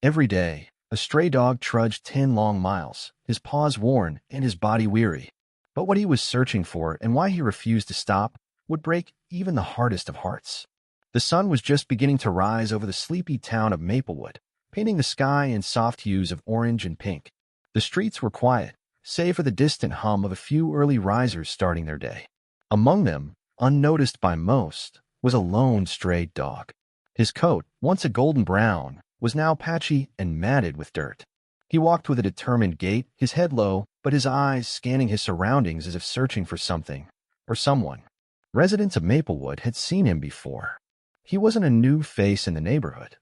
Every day, a stray dog trudged 10 long miles, his paws worn and his body weary. But what he was searching for and why he refused to stop would break even the hardest of hearts. The sun was just beginning to rise over the sleepy town of Maplewood, painting the sky in soft hues of orange and pink. The streets were quiet, save for the distant hum of a few early risers starting their day. Among them, unnoticed by most, was a lone strayed dog. His coat, once a golden brown, was now patchy and matted with dirt. He walked with a determined gait, his head low, but his eyes scanning his surroundings as if searching for something or someone. Residents of Maplewood had seen him before. He wasn't a new face in the neighborhood.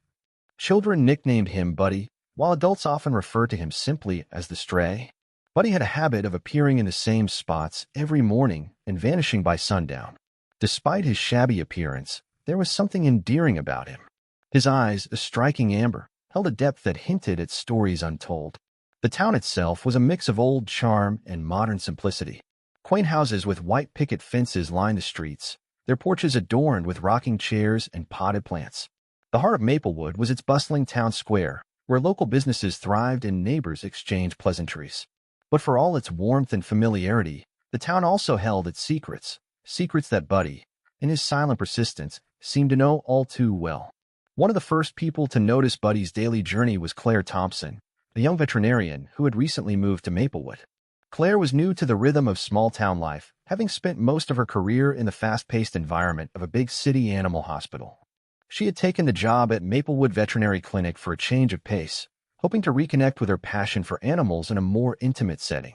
Children nicknamed him Buddy, while adults often referred to him simply as the Stray. Buddy had a habit of appearing in the same spots every morning and vanishing by sundown. Despite his shabby appearance, there was something endearing about him. His eyes, a striking amber, held a depth that hinted at stories untold. The town itself was a mix of old charm and modern simplicity. Quaint houses with white picket fences lined the streets, their porches adorned with rocking chairs and potted plants. The heart of Maplewood was its bustling town square, where local businesses thrived and neighbors exchanged pleasantries. But for all its warmth and familiarity, the town also held its secrets, secrets that Buddy, in his silent persistence, seemed to know all too well. One of the first people to notice Buddy's daily journey was Claire Thompson, a young veterinarian who had recently moved to Maplewood. Claire was new to the rhythm of small-town life, having spent most of her career in the fast-paced environment of a big city animal hospital. She had taken the job at Maplewood Veterinary Clinic for a change of pace, hoping to reconnect with her passion for animals in a more intimate setting.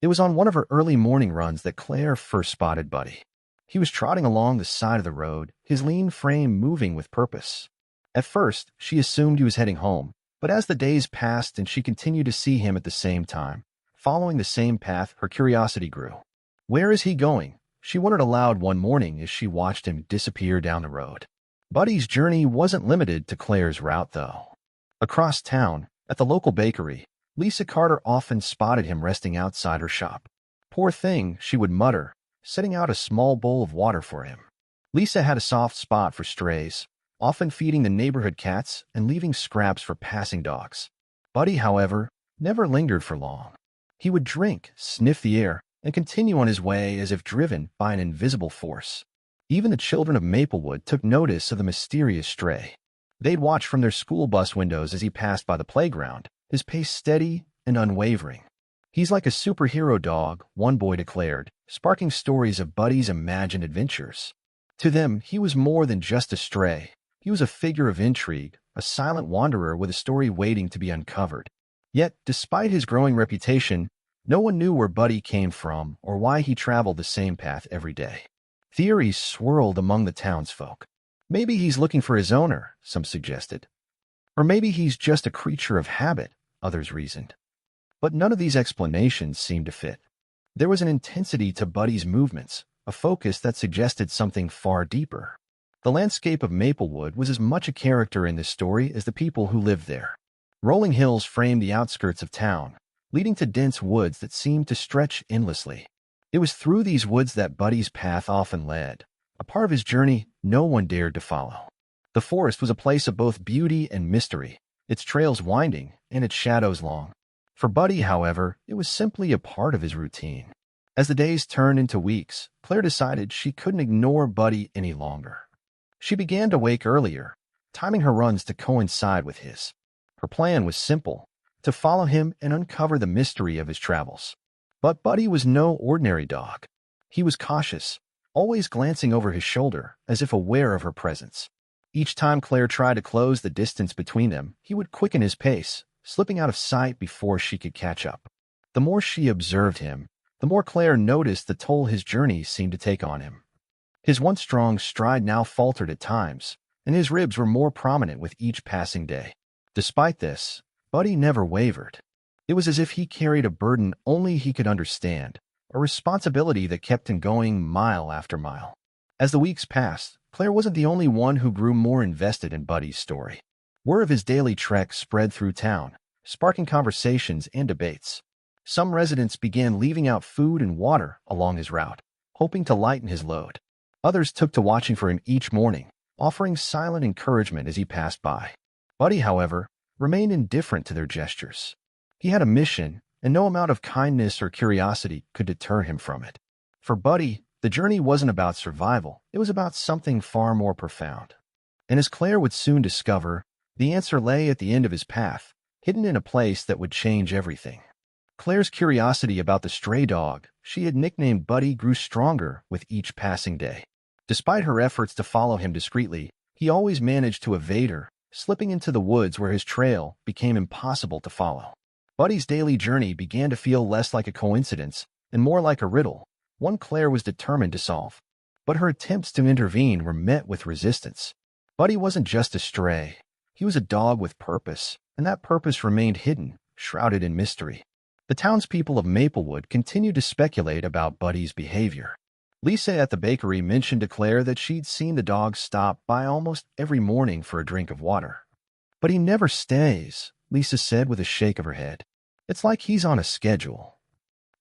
It was on one of her early morning runs that Claire first spotted Buddy. He was trotting along the side of the road, his lean frame moving with purpose. At first, she assumed he was heading home, but as the days passed and she continued to see him at the same time, following the same path, her curiosity grew. Where is he going? She wondered aloud one morning as she watched him disappear down the road. Buddy's journey wasn't limited to Claire's route, though. Across town, at the local bakery, Lisa Carter often spotted him resting outside her shop. "Poor thing," she would mutter, setting out a small bowl of water for him. Lisa had a soft spot for strays, often feeding the neighborhood cats and leaving scraps for passing dogs. Buddy, however, never lingered for long. He would drink, sniff the air, and continue on his way as if driven by an invisible force. Even the children of Maplewood took notice of the mysterious stray. They'd watch from their school bus windows as he passed by the playground, his pace steady and unwavering. "He's like a superhero dog," one boy declared, sparking stories of Buddy's imagined adventures. To them, he was more than just a stray. He was a figure of intrigue, a silent wanderer with a story waiting to be uncovered. Yet, despite his growing reputation, no one knew where Buddy came from or why he traveled the same path every day. Theories swirled among the townsfolk. Maybe he's looking for his owner, some suggested. Or maybe he's just a creature of habit, others reasoned. But none of these explanations seemed to fit. There was an intensity to Buddy's movements, a focus that suggested something far deeper. The landscape of Maplewood was as much a character in this story as the people who lived there. Rolling hills framed the outskirts of town, leading to dense woods that seemed to stretch endlessly. It was through these woods that Buddy's path often led, a part of his journey no one dared to follow. The forest was a place of both beauty and mystery, its trails winding and its shadows long. For Buddy, however, it was simply a part of his routine. As the days turned into weeks, Claire decided she couldn't ignore Buddy any longer. She began to wake earlier, timing her runs to coincide with his. Her plan was simple, to follow him and uncover the mystery of his travels. But Buddy was no ordinary dog. He was cautious, always glancing over his shoulder as if aware of her presence. Each time Claire tried to close the distance between them, he would quicken his pace, slipping out of sight before she could catch up. The more she observed him, the more Claire noticed the toll his journey seemed to take on him. His once strong stride now faltered at times, and his ribs were more prominent with each passing day. Despite this, Buddy never wavered. It was as if he carried a burden only he could understand, a responsibility that kept him going mile after mile. As the weeks passed, Claire wasn't the only one who grew more invested in Buddy's story. Word of his daily trek spread through town, sparking conversations and debates. Some residents began leaving out food and water along his route, hoping to lighten his load. Others took to watching for him each morning, offering silent encouragement as he passed by. Buddy, however, remained indifferent to their gestures. He had a mission, and no amount of kindness or curiosity could deter him from it. For Buddy, the journey wasn't about survival, it was about something far more profound. And as Claire would soon discover, the answer lay at the end of his path, hidden in a place that would change everything. Claire's curiosity about the stray dog she had nicknamed Buddy grew stronger with each passing day. Despite her efforts to follow him discreetly, he always managed to evade her, slipping into the woods where his trail became impossible to follow. Buddy's daily journey began to feel less like a coincidence and more like a riddle, one Claire was determined to solve. But her attempts to intervene were met with resistance. Buddy wasn't just a stray. He was a dog with purpose, and that purpose remained hidden, shrouded in mystery. The townspeople of Maplewood continued to speculate about Buddy's behavior. Lisa at the bakery mentioned to Claire that she'd seen the dog stop by almost every morning for a drink of water. "But he never stays," Lisa said with a shake of her head. "It's like he's on a schedule.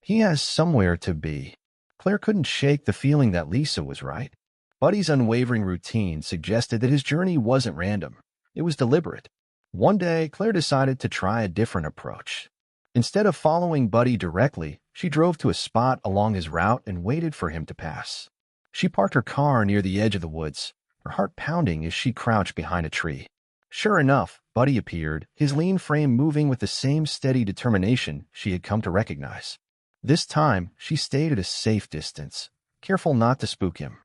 He has somewhere to be." Claire couldn't shake the feeling that Lisa was right. Buddy's unwavering routine suggested that his journey wasn't random. It was deliberate. One day, Claire decided to try a different approach. Instead of following Buddy directly, she drove to a spot along his route and waited for him to pass. She parked her car near the edge of the woods, her heart pounding as she crouched behind a tree. Sure enough, Buddy appeared, his lean frame moving with the same steady determination she had come to recognize. This time, she stayed at a safe distance, careful not to spook him.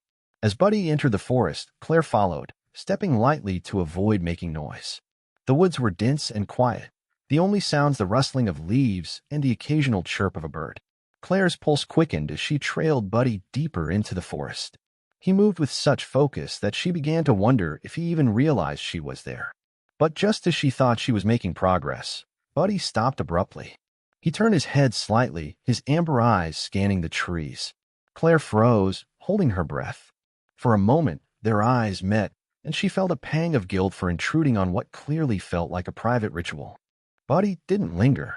As Buddy entered the forest, Claire followed, stepping lightly to avoid making noise. The woods were dense and quiet, the only sounds the rustling of leaves and the occasional chirp of a bird. Claire's pulse quickened as she trailed Buddy deeper into the forest. He moved with such focus that she began to wonder if he even realized she was there. But just as she thought she was making progress, Buddy stopped abruptly. He turned his head slightly, his amber eyes scanning the trees. Claire froze, holding her breath. For a moment, their eyes met, and she felt a pang of guilt for intruding on what clearly felt like a private ritual. Buddy didn't linger.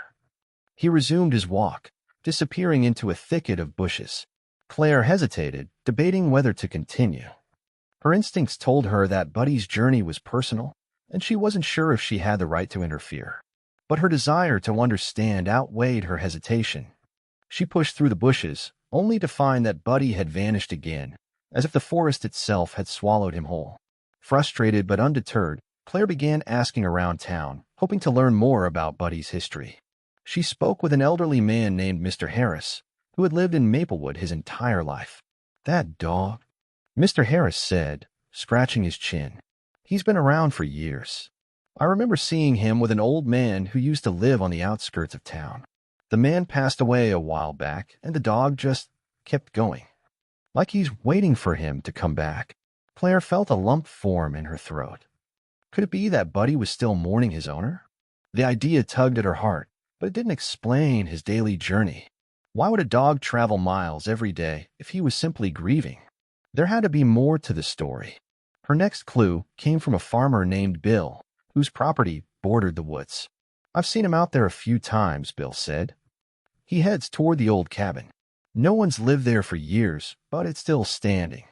He resumed his walk, disappearing into a thicket of bushes. Claire hesitated, debating whether to continue. Her instincts told her that Buddy's journey was personal, and she wasn't sure if she had the right to interfere. But her desire to understand outweighed her hesitation. She pushed through the bushes, only to find that Buddy had vanished again, as if the forest itself had swallowed him whole. Frustrated but undeterred, Claire began asking around town, hoping to learn more about Buddy's history. She spoke with an elderly man named Mr. Harris, who had lived in Maplewood his entire life. "That dog," Mr. Harris said, scratching his chin. "He's been around for years. I remember seeing him with an old man who used to live on the outskirts of town. The man passed away a while back, and the dog just kept going. Like he's waiting for him to come back." Claire felt a lump form in her throat. Could it be that Buddy was still mourning his owner? The idea tugged at her heart, but it didn't explain his daily journey. Why would a dog travel miles every day if he was simply grieving? There had to be more to the story. Her next clue came from a farmer named Bill, whose property bordered the woods. "I've seen him out there a few times," Bill said. He heads toward the old cabin. No one's lived there for years, but it's still standing.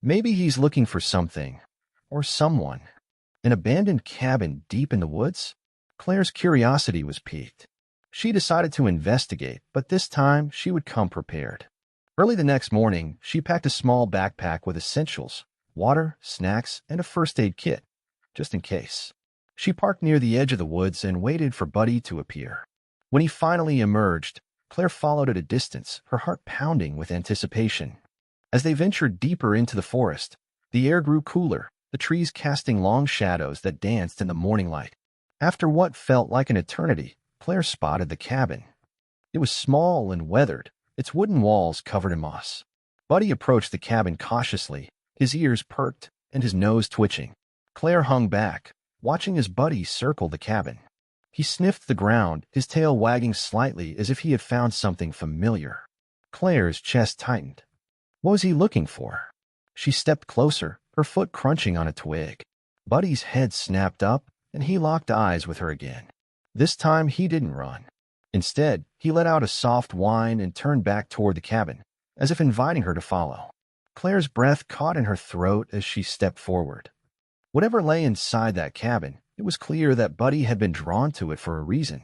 Maybe he's looking for something, or someone. An abandoned cabin deep in the woods? Claire's curiosity was piqued. She decided to investigate, but this time she would come prepared. Early the next morning, she packed a small backpack with essentials, water, snacks, and a first aid kit, just in case. She parked near the edge of the woods and waited for Buddy to appear. When he finally emerged, Claire followed at a distance, her heart pounding with anticipation. As they ventured deeper into the forest, the air grew cooler, the trees casting long shadows that danced in the morning light. After what felt like an eternity, Claire spotted the cabin. It was small and weathered, its wooden walls covered in moss. Buddy approached the cabin cautiously, his ears perked and his nose twitching. Claire hung back, watching as Buddy circled the cabin. He sniffed the ground, his tail wagging slightly as if he had found something familiar. Claire's chest tightened. What was he looking for? She stepped closer, her foot crunching on a twig. Buddy's head snapped up, and he locked eyes with her again. This time he didn't run. Instead, he let out a soft whine and turned back toward the cabin, as if inviting her to follow. Claire's breath caught in her throat as she stepped forward. Whatever lay inside that cabin, It was clear that Buddy had been drawn to it for a reason.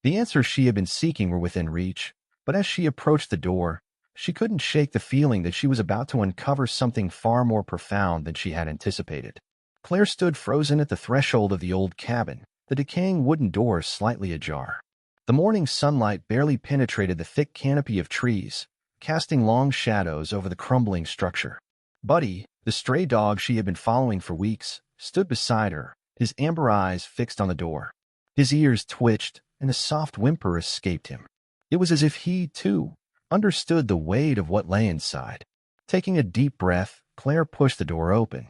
The answers she had been seeking were within reach, but as she approached the door, she couldn't shake the feeling that she was about to uncover something far more profound than she had anticipated. Claire stood frozen at the threshold of the old cabin, the decaying wooden door slightly ajar. The morning sunlight barely penetrated the thick canopy of trees, casting long shadows over the crumbling structure. Buddy, the stray dog she had been following for weeks, stood beside her, his amber eyes fixed on the door. His ears twitched, and a soft whimper escaped him. It was as if he, too, understood the weight of what lay inside. Taking a deep breath, Claire pushed the door open.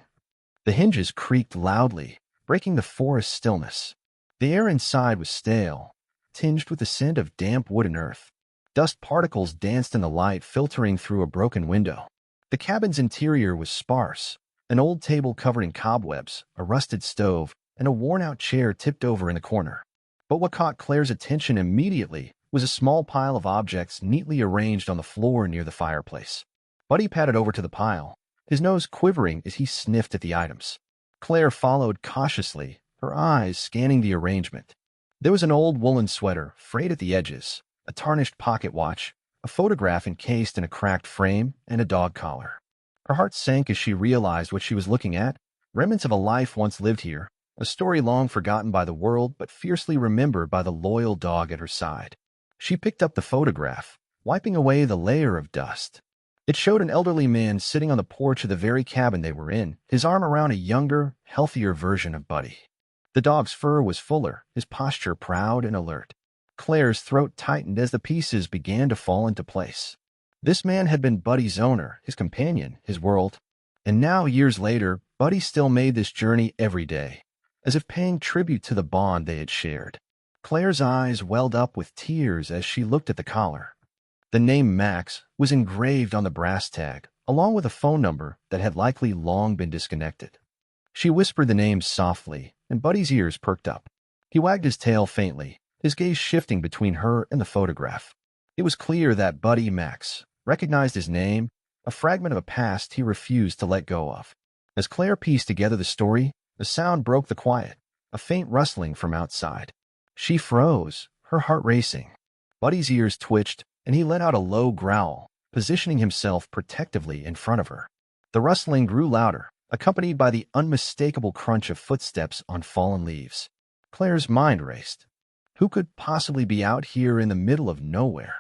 The hinges creaked loudly, breaking the forest stillness. The air inside was stale, tinged with the scent of damp wood and earth. Dust particles danced in the light filtering through a broken window. The cabin's interior was sparse, an old table covered in cobwebs, a rusted stove, and a worn-out chair tipped over in the corner. But what caught Claire's attention immediately was a small pile of objects neatly arranged on the floor near the fireplace. Buddy padded over to the pile, his nose quivering as he sniffed at the items. Claire followed cautiously, her eyes scanning the arrangement. There was an old woolen sweater, frayed at the edges, a tarnished pocket watch, a photograph encased in a cracked frame, and a dog collar. Her heart sank as she realized what she was looking at, remnants of a life once lived here, a story long forgotten by the world but fiercely remembered by the loyal dog at her side. She picked up the photograph, wiping away the layer of dust. It showed an elderly man sitting on the porch of the very cabin they were in, his arm around a younger, healthier version of Buddy. The dog's fur was fuller, his posture proud and alert. Claire's throat tightened as the pieces began to fall into place. This man had been Buddy's owner, his companion, his world. And now, years later, Buddy still made this journey every day, as if paying tribute to the bond they had shared. Claire's eyes welled up with tears as she looked at the collar. The name Max was engraved on the brass tag, along with a phone number that had likely long been disconnected. She whispered the name softly, and Buddy's ears perked up. He wagged his tail faintly, his gaze shifting between her and the photograph. It was clear that Buddy Max recognized his name, a fragment of a past he refused to let go of. As Claire pieced together the story, the sound broke the quiet, a faint rustling from outside. She froze, her heart racing. Buddy's ears twitched, and he let out a low growl, positioning himself protectively in front of her. The rustling grew louder, accompanied by the unmistakable crunch of footsteps on fallen leaves. Claire's mind raced. Who could possibly be out here in the middle of nowhere?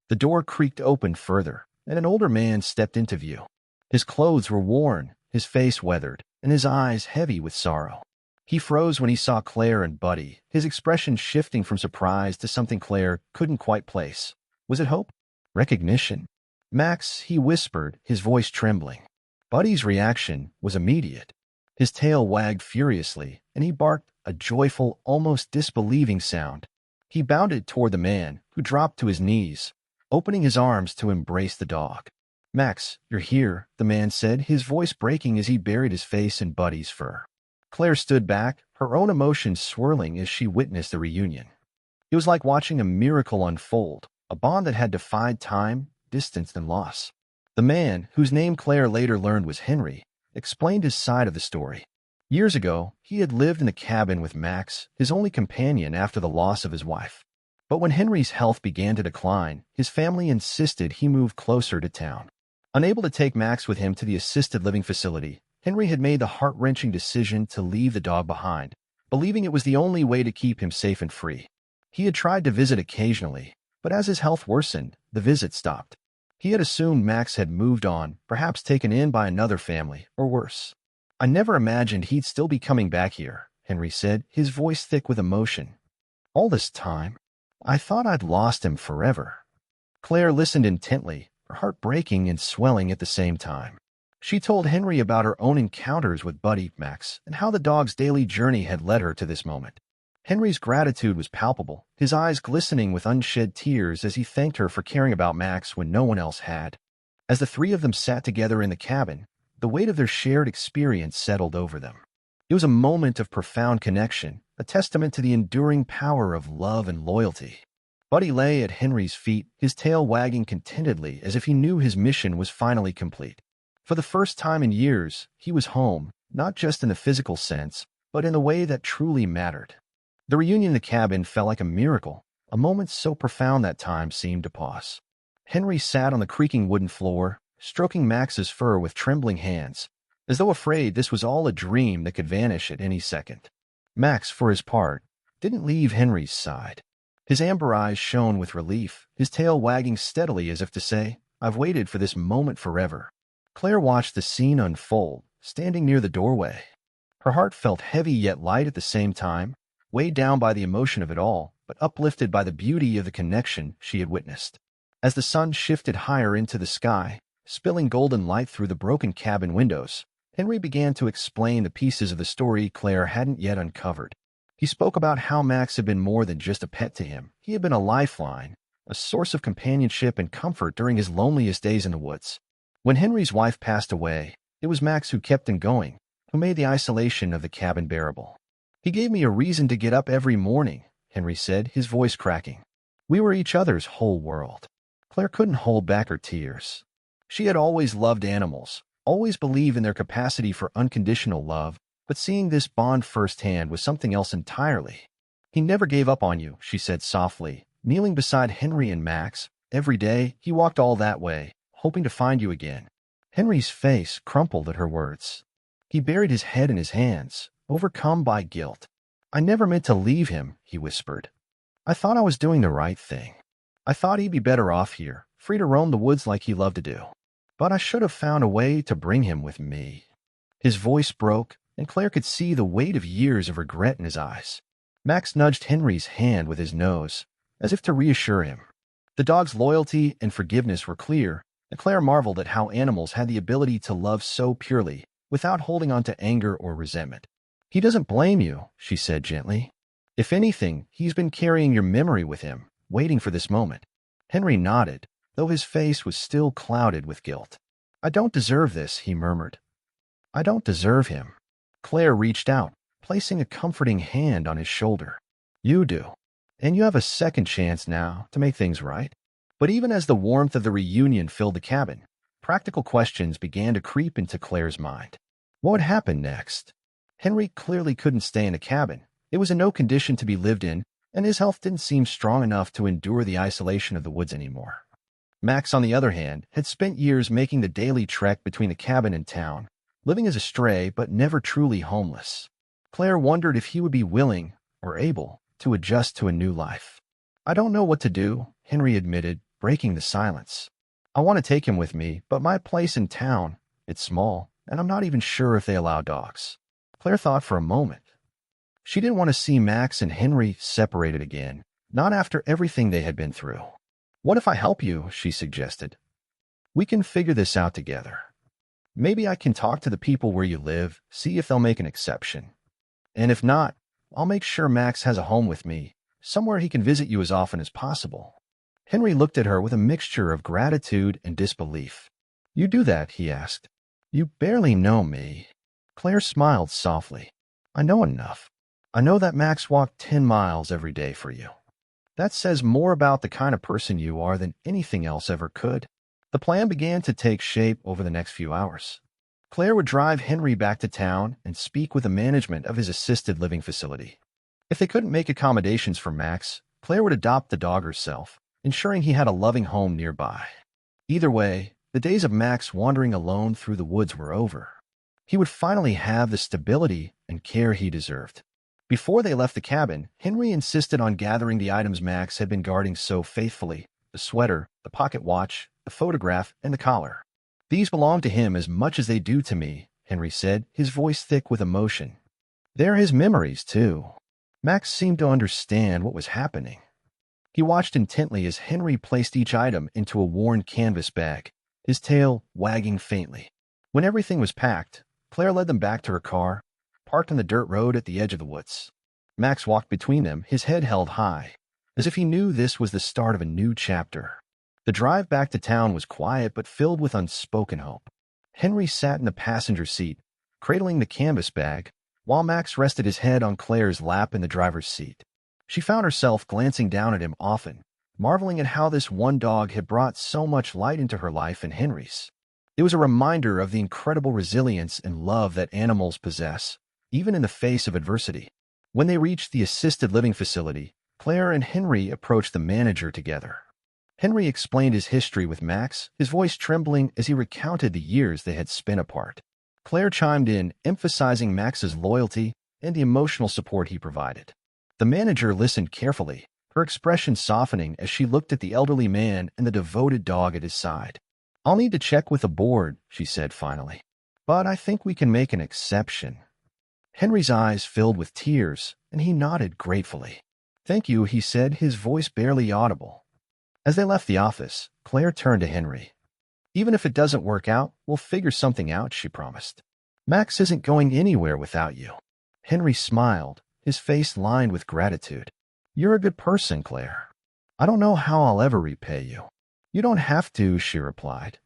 The door creaked open further, and an older man stepped into view. His clothes were worn, his face weathered, and his eyes heavy with sorrow. He froze when he saw Claire and Buddy, his expression shifting from surprise to something Claire couldn't quite place. Was it hope? Recognition? Max, he whispered, his voice trembling. Buddy's reaction was immediate. His tail wagged furiously, and he barked a joyful, almost disbelieving sound. He bounded toward the man, who dropped to his knees, opening his arms to embrace the dog. "Max, you're here," the man said, his voice breaking as he buried his face in Buddy's fur. Claire stood back, her own emotions swirling as she witnessed the reunion. It was like watching a miracle unfold, a bond that had defied time, distance, and loss. The man, whose name Claire later learned was Henry, explained his side of the story. Years ago, he had lived in the cabin with Max, his only companion after the loss of his wife. But when Henry's health began to decline, his family insisted he move closer to town. Unable to take Max with him to the assisted living facility, Henry had made the heart-wrenching decision to leave the dog behind, believing it was the only way to keep him safe and free. He had tried to visit occasionally, but as his health worsened, the visit stopped. He had assumed Max had moved on, perhaps taken in by another family, or worse. "I never imagined he'd still be coming back here," Henry said, his voice thick with emotion. "All this time, I thought I'd lost him forever." Claire listened intently, her heart breaking and swelling at the same time. She told Henry about her own encounters with Buddy Max and how the dog's daily journey had led her to this moment. Henry's gratitude was palpable, his eyes glistening with unshed tears as he thanked her for caring about Max when no one else had. As the three of them sat together in the cabin, the weight of their shared experience settled over them. It was a moment of profound connection, a testament to the enduring power of love and loyalty. Buddy lay at Henry's feet, his tail wagging contentedly as if he knew his mission was finally complete. For the first time in years, he was home, not just in the physical sense, but in a way that truly mattered. The reunion in the cabin felt like a miracle, a moment so profound that time seemed to pause. Henry sat on the creaking wooden floor, stroking Max's fur with trembling hands, as though afraid this was all a dream that could vanish at any second. Max, for his part, didn't leave Henry's side. His amber eyes shone with relief, his tail wagging steadily as if to say, "I've waited for this moment forever." Claire watched the scene unfold, standing near the doorway. Her heart felt heavy yet light at the same time, weighed down by the emotion of it all, but uplifted by the beauty of the connection she had witnessed. As the sun shifted higher into the sky, spilling golden light through the broken cabin windows, Henry began to explain the pieces of the story Claire hadn't yet uncovered. He spoke about how Max had been more than just a pet to him. He had been a lifeline, a source of companionship and comfort during his loneliest days in the woods. When Henry's wife passed away, it was Max who kept him going, who made the isolation of the cabin bearable. "He gave me a reason to get up every morning," Henry said, his voice cracking. "We were each other's whole world." Claire couldn't hold back her tears. She had always loved animals, always believed in their capacity for unconditional love, but seeing this bond firsthand was something else entirely. "He never gave up on you," she said softly, kneeling beside Henry and Max. "Every day, he walked all that way, hoping to find you again." Henry's face crumpled at her words. He buried his head in his hands, overcome by guilt. "I never meant to leave him," he whispered. "I thought I was doing the right thing. I thought he'd be better off here, free to roam the woods like he loved to do. But I should have found a way to bring him with me." His voice broke, and Claire could see the weight of years of regret in his eyes. Max nudged Henry's hand with his nose, as if to reassure him. The dog's loyalty and forgiveness were clear, and Claire marveled at how animals had the ability to love so purely, without holding on to anger or resentment. "He doesn't blame you," she said gently. "If anything, he's been carrying your memory with him, waiting for this moment." Henry nodded, though his face was still clouded with guilt. "I don't deserve this," he murmured. "I don't deserve him." Claire reached out, placing a comforting hand on his shoulder. "You do. And you have a second chance now to make things right." But even as the warmth of the reunion filled the cabin, practical questions began to creep into Claire's mind. What would happen next? Henry clearly couldn't stay in the cabin. It was in no condition to be lived in, and his health didn't seem strong enough to endure the isolation of the woods anymore. Max, on the other hand, had spent years making the daily trek between the cabin and town, living as a stray but never truly homeless. Claire wondered if he would be willing, or able, to adjust to a new life. "I don't know what to do," Henry admitted, breaking the silence. "I want to take him with me, but my place in town, it's small, and I'm not even sure if they allow dogs." Claire thought for a moment. She didn't want to see Max and Henry separated again, not after everything they had been through. "What if I help you?" she suggested. "We can figure this out together. Maybe I can talk to the people where you live, see if they'll make an exception. And if not, I'll make sure Max has a home with me, somewhere he can visit you as often as possible." Henry looked at her with a mixture of gratitude and disbelief. "You do that?" he asked. "You barely know me." Claire smiled softly. "I know enough. I know that Max walked 10 miles every day for you. That says more about the kind of person you are than anything else ever could." The plan began to take shape over the next few hours. Claire would drive Henry back to town and speak with the management of his assisted living facility. If they couldn't make accommodations for Max, Claire would adopt the dog herself, ensuring he had a loving home nearby. Either way, the days of Max wandering alone through the woods were over. He would finally have the stability and care he deserved. Before they left the cabin, Henry insisted on gathering the items Max had been guarding so faithfully: the sweater, the pocket watch, the photograph, and the collar. "These belong to him as much as they do to me," Henry said, his voice thick with emotion. "They're his memories, too." Max seemed to understand what was happening. He watched intently as Henry placed each item into a worn canvas bag, his tail wagging faintly. When everything was packed, Claire led them back to her car, parked on the dirt road at the edge of the woods. Max walked between them, his head held high, as if he knew this was the start of a new chapter. The drive back to town was quiet but filled with unspoken hope. Henry sat in the passenger seat, cradling the canvas bag, while Max rested his head on Claire's lap in the driver's seat. She found herself glancing down at him often, marveling at how this one dog had brought so much light into her life and Henry's. It was a reminder of the incredible resilience and love that animals possess, even in the face of adversity. When they reached the assisted living facility, Claire and Henry approached the manager together. Henry explained his history with Max, his voice trembling as he recounted the years they had spent apart. Claire chimed in, emphasizing Max's loyalty and the emotional support he provided. The manager listened carefully, her expression softening as she looked at the elderly man and the devoted dog at his side. "I'll need to check with the board," she said finally. "But I think we can make an exception." Henry's eyes filled with tears, and he nodded gratefully. "Thank you," he said, his voice barely audible. As they left the office, Claire turned to Henry. "Even if it doesn't work out, we'll figure something out," she promised. "Max isn't going anywhere without you." Henry smiled, his face lined with gratitude. "You're a good person, Claire. I don't know how I'll ever repay you." "You don't have to," she replied.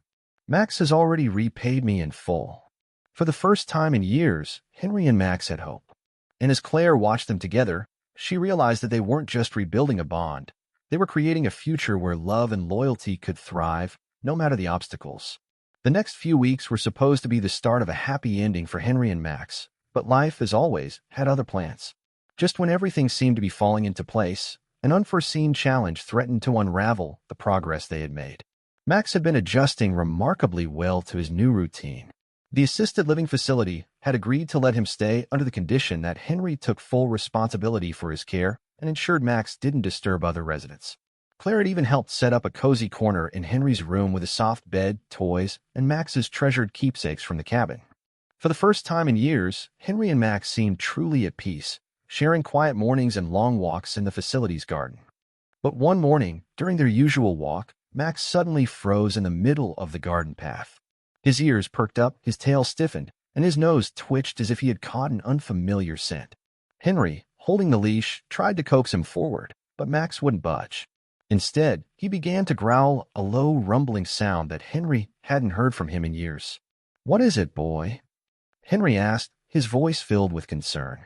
"Max has already repaid me in full." For the first time in years, Henry and Max had hope. And as Claire watched them together, she realized that they weren't just rebuilding a bond. They were creating a future where love and loyalty could thrive, no matter the obstacles. The next few weeks were supposed to be the start of a happy ending for Henry and Max, but life, as always, had other plans. Just when everything seemed to be falling into place, an unforeseen challenge threatened to unravel the progress they had made. Max had been adjusting remarkably well to his new routine. The assisted living facility had agreed to let him stay under the condition that Henry took full responsibility for his care and ensured Max didn't disturb other residents. Claire had even helped set up a cozy corner in Henry's room with a soft bed, toys, and Max's treasured keepsakes from the cabin. For the first time in years, Henry and Max seemed truly at peace, sharing quiet mornings and long walks in the facility's garden. But one morning, during their usual walk, Max suddenly froze in the middle of the garden path. His ears perked up, his tail stiffened, and his nose twitched as if he had caught an unfamiliar scent. Henry, holding the leash, tried to coax him forward, but Max wouldn't budge. Instead, he began to growl, a low, rumbling sound that Henry hadn't heard from him in years. "What is it, boy?" Henry asked, his voice filled with concern.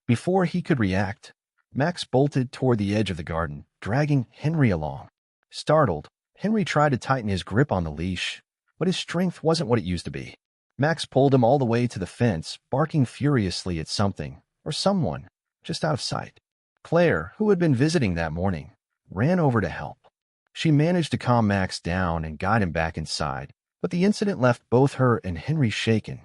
Before he could react, Max bolted toward the edge of the garden, dragging Henry along. Startled, Henry tried to tighten his grip on the leash, but his strength wasn't what it used to be. Max pulled him all the way to the fence, barking furiously at something, or someone, just out of sight. Claire, who had been visiting that morning, ran over to help. She managed to calm Max down and guide him back inside, but the incident left both her and Henry shaken.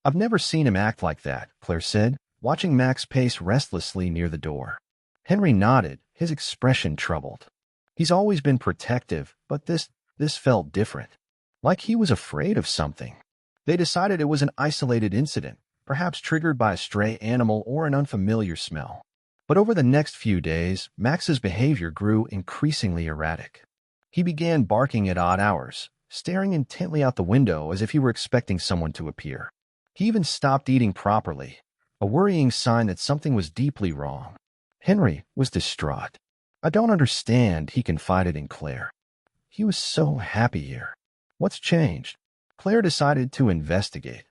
"I've never seen him act like that," Claire said, watching Max pace restlessly near the door. Henry nodded, his expression troubled. "He's always been protective, but this felt different. Like he was afraid of something." They decided it was an isolated incident, perhaps triggered by a stray animal or an unfamiliar smell. But over the next few days, Max's behavior grew increasingly erratic. He began barking at odd hours, staring intently out the window as if he were expecting someone to appear. He even stopped eating properly, a worrying sign that something was deeply wrong. Henry was distraught. "I don't understand," he confided in Claire. "He was so happy here. What's changed?" Claire decided to investigate.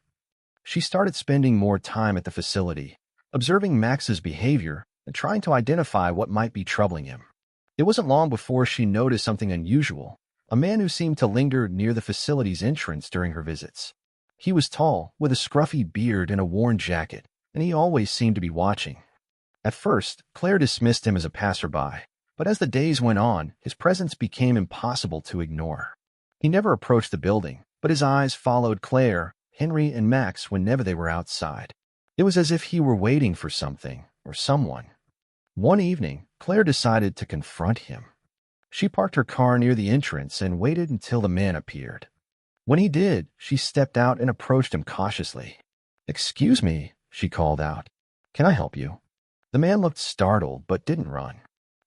She started spending more time at the facility, observing Max's behavior and trying to identify what might be troubling him. It wasn't long before she noticed something unusual, a man who seemed to linger near the facility's entrance during her visits. He was tall, with a scruffy beard and a worn jacket, and he always seemed to be watching. At first, Claire dismissed him as a passerby, but as the days went on, his presence became impossible to ignore. He never approached the building, but his eyes followed Claire, Henry, and Max whenever they were outside. It was as if he were waiting for something or someone. One evening, Claire decided to confront him. She parked her car near the entrance and waited until the man appeared. When he did, she stepped out and approached him cautiously. "Excuse me," she called out. "Can I help you?" The man looked startled but didn't run.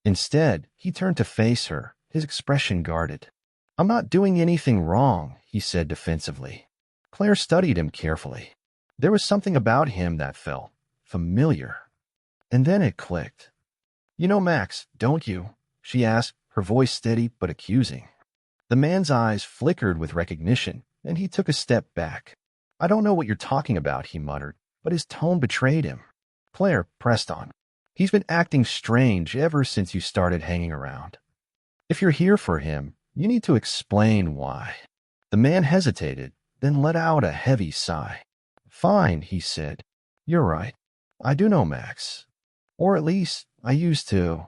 Instead, he turned to face her, his expression guarded. "I'm not doing anything wrong," he said defensively. Claire studied him carefully. There was something about him that felt familiar. And then it clicked. "You know Max, don't you?" she asked, her voice steady but accusing. The man's eyes flickered with recognition, and he took a step back. "I don't know what you're talking about," he muttered, but his tone betrayed him. Claire pressed on. "He's been acting strange ever since you started hanging around. If you're here for him, you need to explain why." The man hesitated, then let out a heavy sigh. "Fine," he said. "You're right. I do know Max. Or at least, I used to.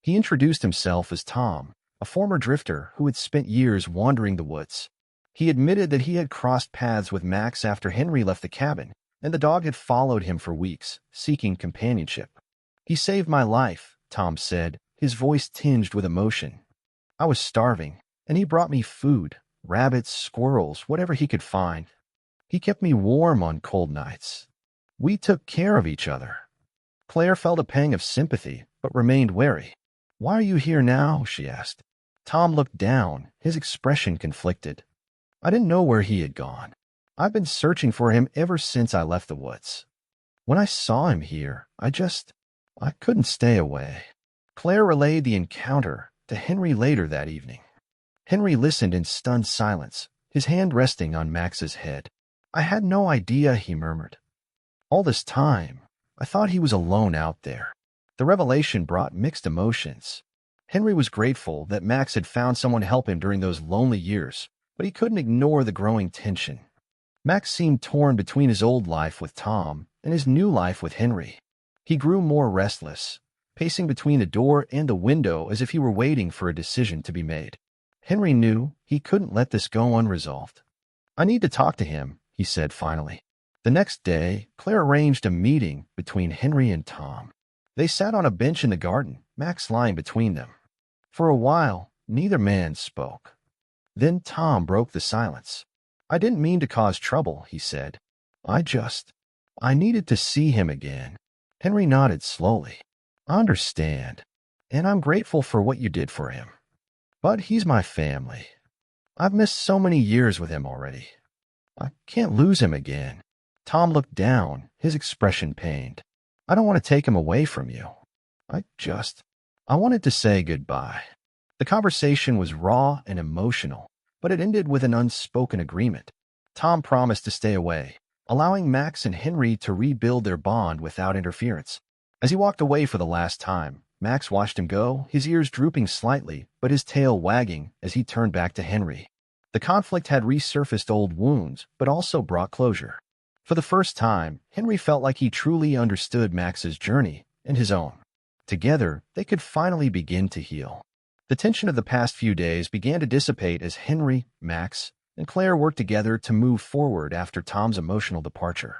He introduced himself as Tom, a former drifter who had spent years wandering the woods. He admitted that he had crossed paths with Max after Henry left the cabin, and the dog had followed him for weeks, seeking companionship. He saved my life, Tom said, his voice tinged with emotion. I was starving, and he brought me food, rabbits, squirrels, whatever he could find. He kept me warm on cold nights. We took care of each other. Claire felt a pang of sympathy, but remained wary. Why are you here now? She asked. Tom looked down, his expression conflicted. I didn't know where he had gone. I've been searching for him ever since I left the woods. When I saw him here, I couldn't stay away. Claire relayed the encounter to Henry later that evening. Henry listened in stunned silence, his hand resting on Max's head. I had no idea, he murmured. All this time, I thought he was alone out there. The revelation brought mixed emotions. Henry was grateful that Max had found someone to help him during those lonely years, but he couldn't ignore the growing tension. Max seemed torn between his old life with Tom and his new life with Henry. He grew more restless, pacing between the door and the window as if he were waiting for a decision to be made. Henry knew he couldn't let this go unresolved. I need to talk to him, he said finally. The next day, Claire arranged a meeting between Henry and Tom. They sat on a bench in the garden, Max lying between them. For a while, neither man spoke. Then Tom broke the silence. I didn't mean to cause trouble, he said. I needed to see him again. Henry nodded slowly. I understand, and I'm grateful for what you did for him. But he's my family. I've missed so many years with him already. I can't lose him again. Tom looked down, his expression pained. I don't want to take him away from you. I wanted to say goodbye. The conversation was raw and emotional, but it ended with an unspoken agreement. Tom promised to stay away, allowing Max and Henry to rebuild their bond without interference. As he walked away for the last time, Max watched him go, his ears drooping slightly, but his tail wagging as he turned back to Henry. The conflict had resurfaced old wounds, but also brought closure. For the first time, Henry felt like he truly understood Max's journey and his own. Together, they could finally begin to heal. The tension of the past few days began to dissipate as Henry, Max, and Claire worked together to move forward after Tom's emotional departure.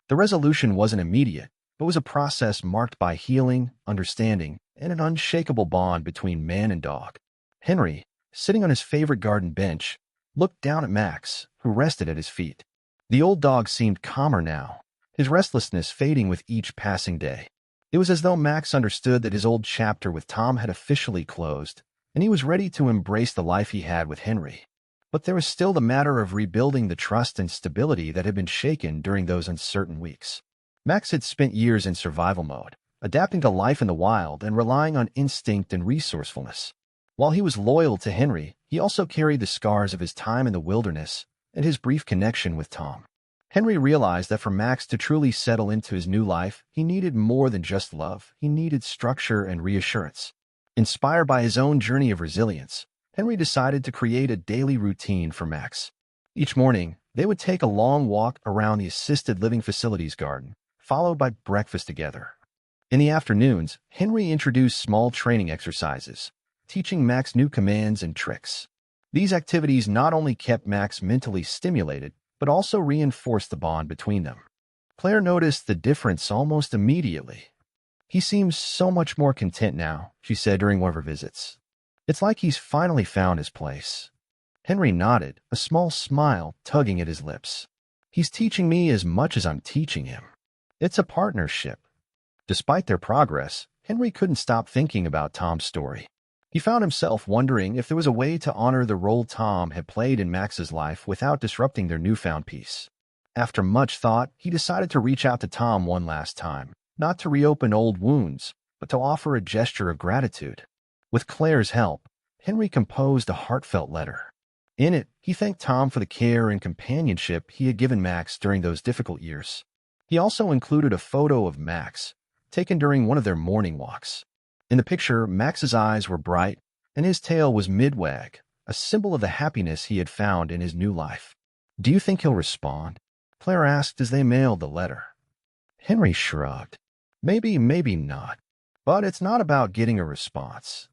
The resolution wasn't immediate, but was a process marked by healing, understanding, and an unshakable bond between man and dog. Henry, sitting on his favorite garden bench, looked down at Max, who rested at his feet. The old dog seemed calmer now, his restlessness fading with each passing day. It was as though Max understood that his old chapter with Tom had officially closed, and he was ready to embrace the life he had with Henry. But there was still the matter of rebuilding the trust and stability that had been shaken during those uncertain weeks. Max had spent years in survival mode, adapting to life in the wild and relying on instinct and resourcefulness. While he was loyal to Henry, he also carried the scars of his time in the wilderness and his brief connection with Tom. Henry realized that for Max to truly settle into his new life, he needed more than just love. He needed structure and reassurance. Inspired by his own journey of resilience, Henry decided to create a daily routine for Max. Each morning, they would take a long walk around the assisted living facilities garden, followed by breakfast together. In the afternoons, Henry introduced small training exercises, teaching Max new commands and tricks. These activities not only kept Max mentally stimulated, but also reinforced the bond between them. Claire noticed the difference almost immediately. He seems so much more content now, she said during one of her visits. It's like he's finally found his place. Henry nodded, a small smile tugging at his lips. He's teaching me as much as I'm teaching him. It's a partnership. Despite their progress, Henry couldn't stop thinking about Tom's story. He found himself wondering if there was a way to honor the role Tom had played in Max's life without disrupting their newfound peace. After much thought, he decided to reach out to Tom one last time, not to reopen old wounds, but to offer a gesture of gratitude. With Claire's help, Henry composed a heartfelt letter. In it, he thanked Tom for the care and companionship he had given Max during those difficult years. He also included a photo of Max, taken during one of their morning walks. In the picture, Max's eyes were bright, and his tail was mid-wag, a symbol of the happiness he had found in his new life. Do you think he'll respond? Claire asked as they mailed the letter. Henry shrugged. Maybe, maybe not. But it's not about getting a response.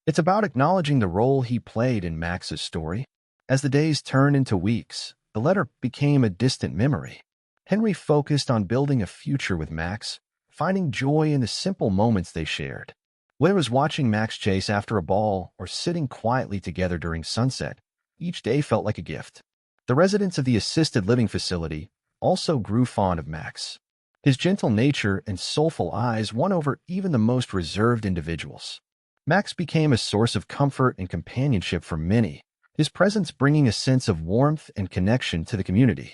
It's about acknowledging the role he played in Max's story. As the days turned into weeks, the letter became a distant memory. Henry focused on building a future with Max, finding joy in the simple moments they shared. Whether it was watching Max chase after a ball or sitting quietly together during sunset, each day felt like a gift. The residents of the assisted living facility also grew fond of Max. His gentle nature and soulful eyes won over even the most reserved individuals. Max became a source of comfort and companionship for many, his presence bringing a sense of warmth and connection to the community.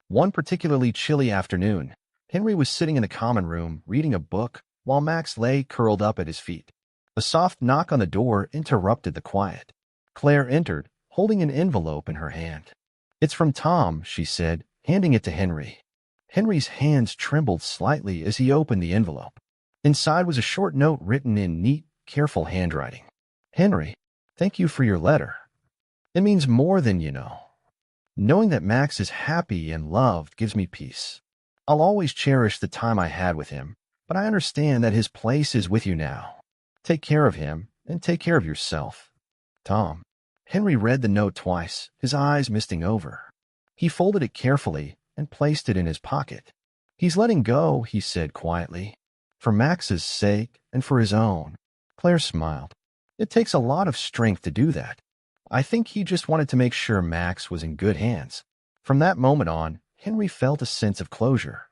One particularly chilly afternoon, Henry was sitting in the common room reading a book while Max lay curled up at his feet. A soft knock on the door interrupted the quiet. Claire entered, holding an envelope in her hand. "It's from Tom," she said, handing it to Henry. Henry's hands trembled slightly as he opened the envelope. Inside was a short note written in neat, careful handwriting. "Henry, thank you for your letter. It means more than you know. Knowing that Max is happy and loved gives me peace. I'll always cherish the time I had with him, but I understand that his place is with you now. Take care of him and take care of yourself. Tom." Henry read the note twice, his eyes misting over. He folded it carefully and placed it in his pocket. "He's letting go," he said quietly. "For Max's sake and for his own." Claire smiled. "It takes a lot of strength to do that. I think he just wanted to make sure Max was in good hands." From that moment on, Henry felt a sense of closure.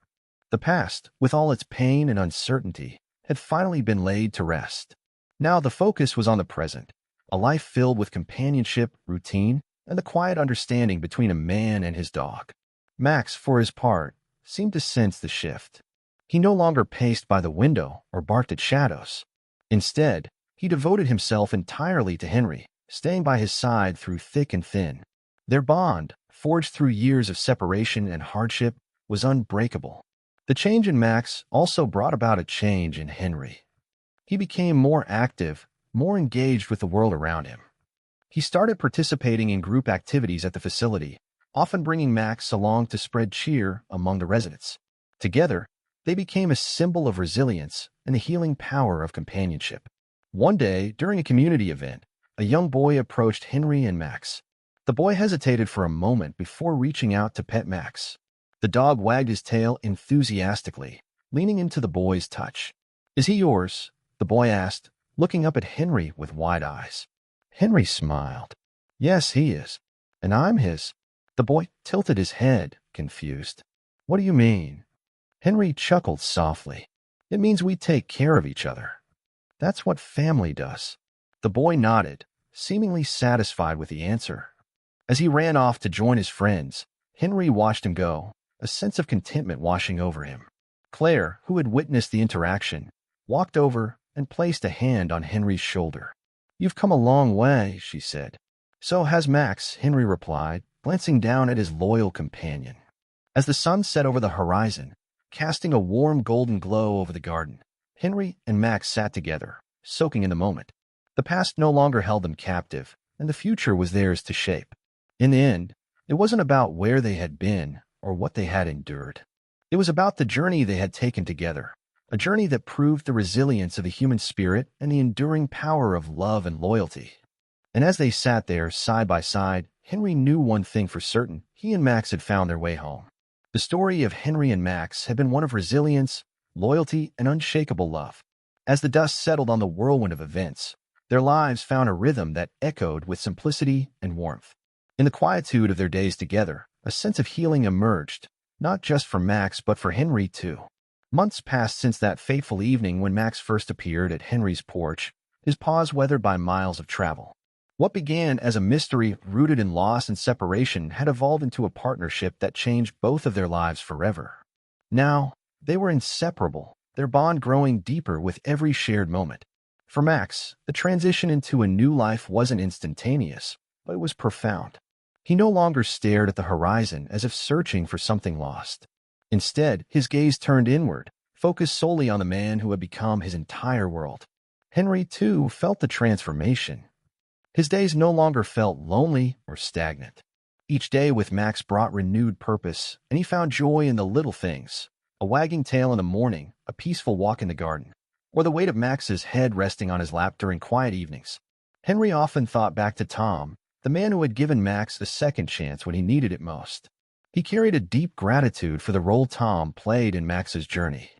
The past, with all its pain and uncertainty, had finally been laid to rest. Now the focus was on the present, a life filled with companionship, routine, and the quiet understanding between a man and his dog. Max, for his part, seemed to sense the shift. He no longer paced by the window or barked at shadows. Instead, he devoted himself entirely to Henry, staying by his side through thick and thin. Their bond, forged through years of separation and hardship, was unbreakable. The change in Max also brought about a change in Henry. He became more active, more engaged with the world around him. He started participating in group activities at the facility, often bringing Max along to spread cheer among the residents. Together, they became a symbol of resilience and the healing power of companionship. One day, during a community event, a young boy approached Henry and Max. The boy hesitated for a moment before reaching out to pet Max. The dog wagged his tail enthusiastically, leaning into the boy's touch. "Is he yours?" the boy asked, looking up at Henry with wide eyes. Henry smiled. "Yes, he is. And I'm his." The boy tilted his head, confused. "What do you mean?" Henry chuckled softly. "It means we take care of each other. That's what family does." The boy nodded, seemingly satisfied with the answer. As he ran off to join his friends, Henry watched him go, a sense of contentment washing over him. Claire, who had witnessed the interaction, walked over and placed a hand on Henry's shoulder. "You've come a long way," she said. "So has Max," Henry replied, glancing down at his loyal companion. As the sun set over the horizon, casting a warm golden glow over the garden, Henry and Max sat together, soaking in the moment. The past no longer held them captive, and the future was theirs to shape. In the end, it wasn't about where they had been or what they had endured. It was about the journey they had taken together, a journey that proved the resilience of the human spirit and the enduring power of love and loyalty. And as they sat there side by side, Henry knew one thing for certain: he and Max had found their way home. The story of Henry and Max had been one of resilience, loyalty, and unshakable love. As the dust settled on the whirlwind of events, their lives found a rhythm that echoed with simplicity and warmth. In the quietude of their days together, a sense of healing emerged, not just for Max but for Henry too. Months passed since that fateful evening when Max first appeared at Henry's porch, his paws weathered by miles of travel. What began as a mystery rooted in loss and separation had evolved into a partnership that changed both of their lives forever. Now, they were inseparable, their bond growing deeper with every shared moment. For Max, the transition into a new life wasn't instantaneous, but it was profound. He no longer stared at the horizon as if searching for something lost. Instead, his gaze turned inward, focused solely on the man who had become his entire world. Henry, too, felt the transformation. His days no longer felt lonely or stagnant. Each day with Max brought renewed purpose, and he found joy in the little things, A wagging tail in the morning, a peaceful walk in the garden, or the weight of Max's head resting on his lap during quiet evenings. Henry often thought back to Tom, the man who had given Max a second chance when he needed it most. He carried a deep gratitude for the role Tom played in Max's journey.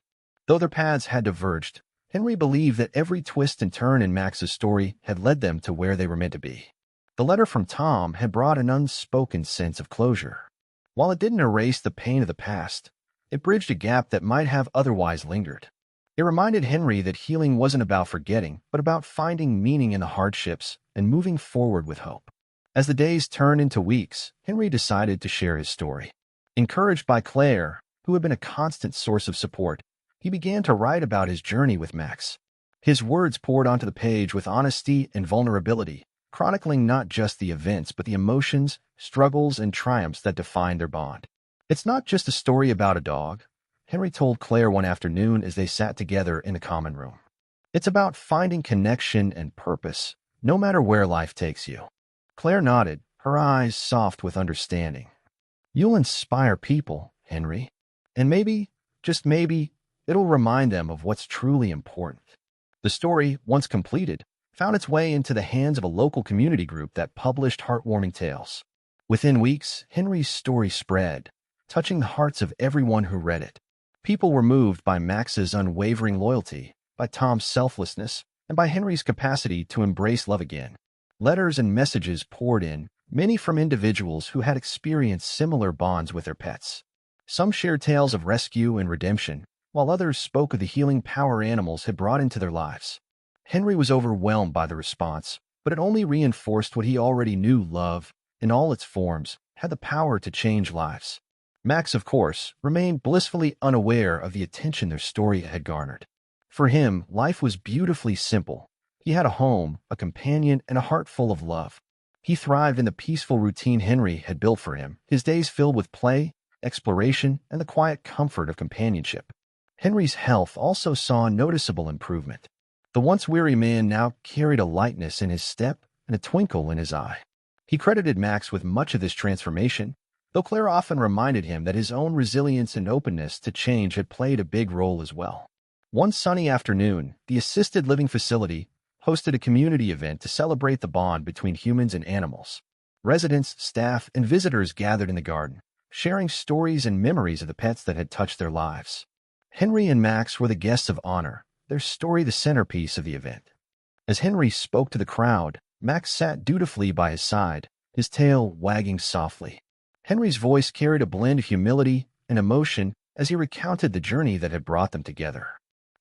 Though their paths had diverged, Henry believed that every twist and turn in Max's story had led them to where they were meant to be. The letter from Tom had brought an unspoken sense of closure. While it didn't erase the pain of the past, it bridged a gap that might have otherwise lingered. It reminded Henry that healing wasn't about forgetting, but about finding meaning in the hardships and moving forward with hope. As the days turned into weeks, Henry decided to share his story. Encouraged by Claire, who had been a constant source of support, he began to write about his journey with Max. His words poured onto the page with honesty and vulnerability, chronicling not just the events but the emotions, struggles, and triumphs that defined their bond. "It's not just a story about a dog," Henry told Claire one afternoon as they sat together in the common room. "It's about finding connection and purpose, no matter where life takes you." Claire nodded, her eyes soft with understanding. "You'll inspire people, Henry. And maybe, just maybe, it'll remind them of what's truly important." The story, once completed, found its way into the hands of a local community group that published heartwarming tales. Within weeks, Henry's story spread, touching the hearts of everyone who read it. People were moved by Max's unwavering loyalty, by Tom's selflessness, and by Henry's capacity to embrace love again. Letters and messages poured in, many from individuals who had experienced similar bonds with their pets. Some shared tales of rescue and redemption, while others spoke of the healing power animals had brought into their lives. Henry was overwhelmed by the response, but it only reinforced what he already knew: love, in all its forms, had the power to change lives. Max, of course, remained blissfully unaware of the attention their story had garnered. For him, life was beautifully simple. He had a home, a companion, and a heart full of love. He thrived in the peaceful routine Henry had built for him, his days filled with play, exploration, and the quiet comfort of companionship. Henry's health also saw a noticeable improvement. The once weary man now carried a lightness in his step and a twinkle in his eye. He credited Max with much of this transformation, though Claire often reminded him that his own resilience and openness to change had played a big role as well. One sunny afternoon, the assisted living facility hosted a community event to celebrate the bond between humans and animals. Residents, staff, and visitors gathered in the garden, sharing stories and memories of the pets that had touched their lives. Henry and Max were the guests of honor, their story the centerpiece of the event. As Henry spoke to the crowd, Max sat dutifully by his side, his tail wagging softly. Henry's voice carried a blend of humility and emotion as he recounted the journey that had brought them together.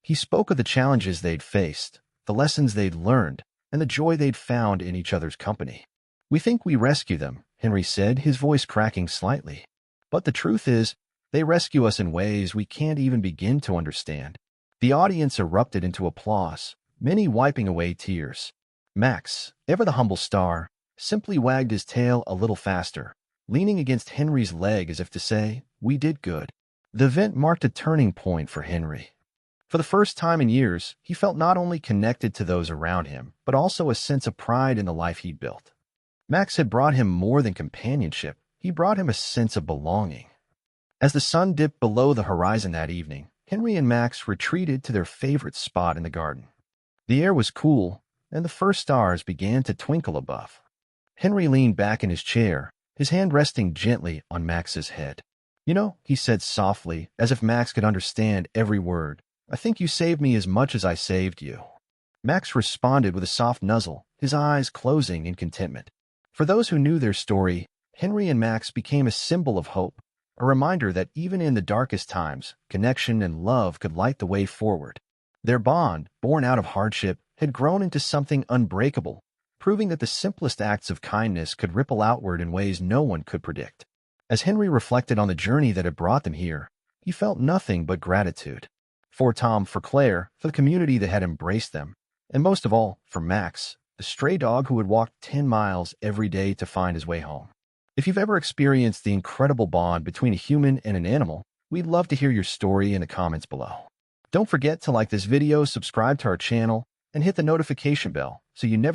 He spoke of the challenges they'd faced, the lessons they'd learned, and the joy they'd found in each other's company. "We think we rescue them," Henry said, his voice cracking slightly. "But the truth is, they rescue us in ways we can't even begin to understand." The audience erupted into applause, many wiping away tears. Max, ever the humble star, simply wagged his tail a little faster, leaning against Henry's leg as if to say, "We did good." The event marked a turning point for Henry. For the first time in years, he felt not only connected to those around him, but also a sense of pride in the life he'd built. Max had brought him more than companionship, he brought him a sense of belonging. As the sun dipped below the horizon that evening, Henry and Max retreated to their favorite spot in the garden. The air was cool, and the first stars began to twinkle above. Henry leaned back in his chair, his hand resting gently on Max's head. "You know," he said softly, as if Max could understand every word, "I think you saved me as much as I saved you." Max responded with a soft nuzzle, his eyes closing in contentment. For those who knew their story, Henry and Max became a symbol of hope, a reminder that even in the darkest times, connection and love could light the way forward. Their bond, born out of hardship, had grown into something unbreakable, proving that the simplest acts of kindness could ripple outward in ways no one could predict. As Henry reflected on the journey that had brought them here, he felt nothing but gratitude. For Tom, for Claire, for the community that had embraced them, and most of all, for Max, the stray dog who had walked 10 miles every day to find his way home. If you've ever experienced the incredible bond between a human and an animal, we'd love to hear your story in the comments below. Don't forget to like this video, subscribe to our channel, and hit the notification bell so you never